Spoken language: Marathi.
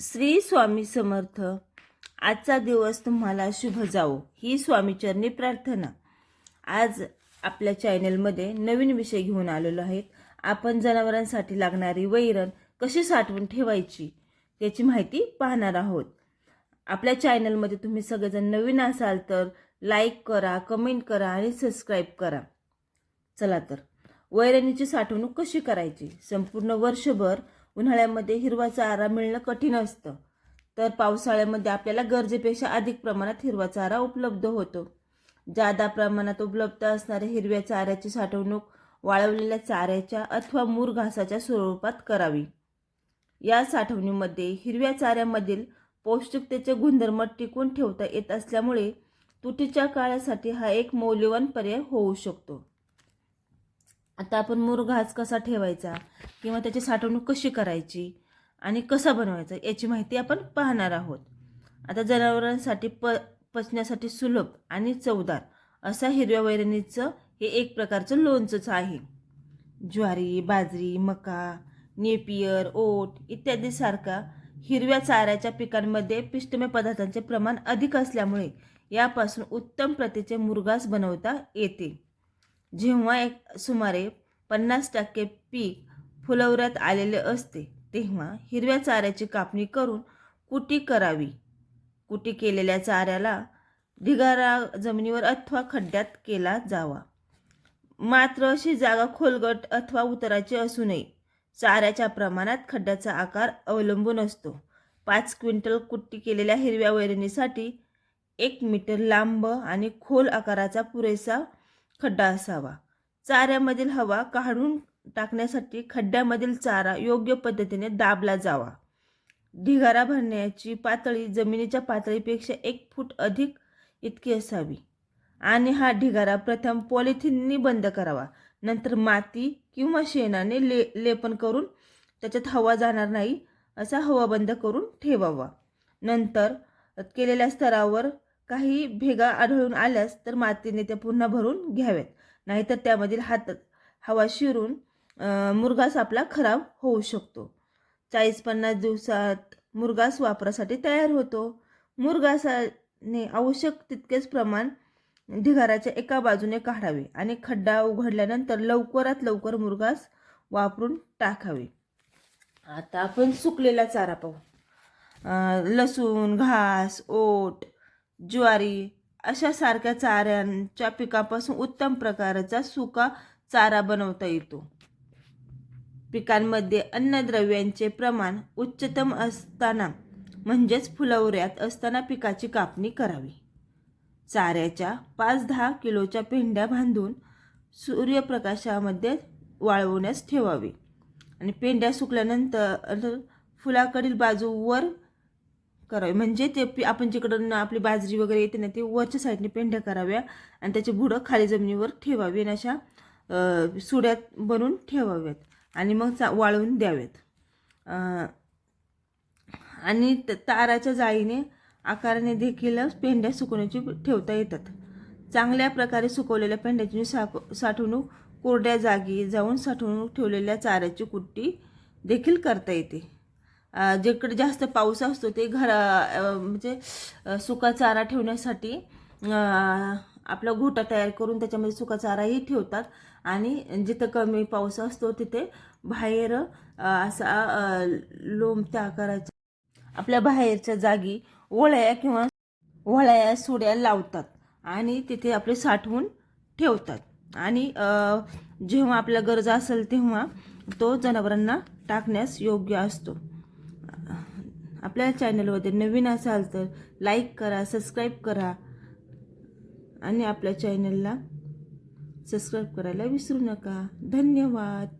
श्री स्वामी समर्थ. आजचा दिवस तुम्हाला शुभ जावो ही स्वामीचरणी प्रार्थना. आज आपल्या चॅनलमध्ये नवीन विषय घेऊन आलेलो आहेत. आपण जनावरांसाठी लागणारी वैरण कशी साठवून ठेवायची त्याची माहिती पाहणार आहोत. आपल्या चॅनलमध्ये तुम्ही सगळेजण नवीन असाल तर लाईक करा, कमेंट करा आणि सबस्क्राईब करा. चला तर वैरणीची साठवणूक कशी करायची. संपूर्ण वर्षभर उन्हाळ्यामध्ये हिरवा चारा मिळणं कठीण असतं, तर पावसाळ्यामध्ये आपल्याला गरजेपेक्षा अधिक प्रमाणात हिरवा चारा उपलब्ध होतो. जादा प्रमाणात उपलब्ध असणाऱ्या हिरव्या चाऱ्याची साठवणूक वाळवलेल्या चाऱ्याच्या अथवा मूर घासाच्या स्वरूपात करावी. या साठवणीमध्ये हिरव्या चाऱ्यामधील पौष्टिकतेचे गुणधर्म टिकून ठेवता येत असल्यामुळे तुटीच्या काळासाठी हा एक मौल्यवान पर्याय होऊ शकतो. आता आपण मूर घास कसा ठेवायचा किंवा त्याची साठवणूक कशी करायची आणि कसा बनवायचा याची माहिती आपण पाहणार आहोत. आता जनावरांसाठी पचण्यासाठी सुलभ आणि चवदार असा हिरव्या वैरणीचं हे एक प्रकारचं लोणचंच आहे. ज्वारी, बाजरी, मका, नेपियर, ओट इत्यादी सारख्या हिरव्या चाऱ्याच्या पिकांमध्ये पिष्टमय पदार्थांचे प्रमाण अधिक असल्यामुळे यापासून उत्तम प्रतीचे मुरघास बनवता येते. जेव्हा एक सुमारे 50% पीक फुलवऱ्यात आलेले असते तेव्हा हिरव्या चाऱ्याची कापणी करून कुटी करावी. कुटी केलेल्या चाऱ्याला ढिगारा जमिनीवर अथवा खड्ड्यात केला जावा. मात्र अशी जागा खोलगट अथवा उताराची असू नये. चाऱ्याच्या प्रमाणात खड्ड्याचा आकार अवलंबून असतो. 5 क्विंटल कुट्टी केलेल्या हिरव्या वैरणीसाठी 1 मीटर लांब आणि खोल आकाराचा पुरेसा खड्डा असावा. चाऱ्यामधील हवा काढून टाकण्यासाठी खड्ड्यामधील चारा योग्य पद्धतीने दाबला जावा. ढिगारा भरण्याची पातळी जमिनीच्या पातळीपेक्षा 1 फूट अधिक इतकी असावी आणि हा ढिगारा प्रथम पॉलिथिननी बंद करावा. नंतर माती किंवा शेणाने लेपन करून त्याच्यात हवा जाणार नाही असा हवा बंद करून ठेवावा. नंतर केलेल्या स्तरावर काही भेगा आढळून आल्यास तर मातीने त्या पुन्हा भरून घ्याव्यात, नाहीतर त्यामधील हवा शिरून मुरघास आपला खराब होऊ शकतो. 40-50 दिवसात मुरघास वापरासाठी तयार होतो. मुरघासाने आवश्यक तितकेच प्रमाण ढिगाराच्या एका बाजूने काढावे आणि खड्डा उघडल्यानंतर लवकरात लवकर मुरघास वापरून टाकावे. आता आपण सुकलेला चारा पाहू. लसूण, घास, ओट, ज्वारी अशा सारख्या चाऱ्यांच्या पिकापासून उत्तम प्रकारचा सुका चारा बनवता येतो. पिकांमध्ये अन्नद्रव्यांचे प्रमाण उच्चतम असताना म्हणजेच फुलवऱ्यात असताना पिकाची कापणी करावी. चाऱ्याच्या 5-10 किलोच्या पेंड्या बांधून सूर्यप्रकाशामध्ये वाळवण्यास ठेवावे आणि पेंड्या सुकल्यानंतर फुलाकडील बाजू वर करावे, म्हणजे ते आपण जिकडून आपली बाजरी वगैरे येते ना ती वरच्या साईडने पेंड्या कराव्या आणि त्याची बुडं खाली जमिनीवर ठेवावी आणि अशा सुड्यात बनवून ठेवाव्यात आणि मग वाळवून द्याव्यात. आणि ताराच्या जाळीने आकाराने देखील पेंड्या सुकवण्याची ठेवता येतात. चांगल्या प्रकारे सुकवलेल्या पेंड्याची साठवणूक कोरड्या जागी जाऊन साठवणूक ठेवलेल्या चाऱ्याची कुट्टी देखील करता येते. जिकडे जास्त पाऊस असतो ते म्हणजे सुका चारा ठेवण्यासाठी आपला घोटा तयार करून त्याच्यामध्ये सुका चाराही ठेवतात आणि जिथं कमी पाऊस असतो तिथे बाहेर असा लोंबत्या आकाराच्या आपल्या बाहेरच्या जागी ओळ्या किंवा वळ्या सुड्या लावतात आणि तिथे आपले साठवून ठेवतात आणि जेव्हा आपल्या गरज असेल तेव्हा तो जनावरांना टाकण्यास योग्य असतो. आपल्या चॅनलमध्ये नवीन असाल तर लाईक करा, सबस्क्राईब करा आणि आपल्या चॅनलला सबस्क्राईब करायला विसरू नका. धन्यवाद.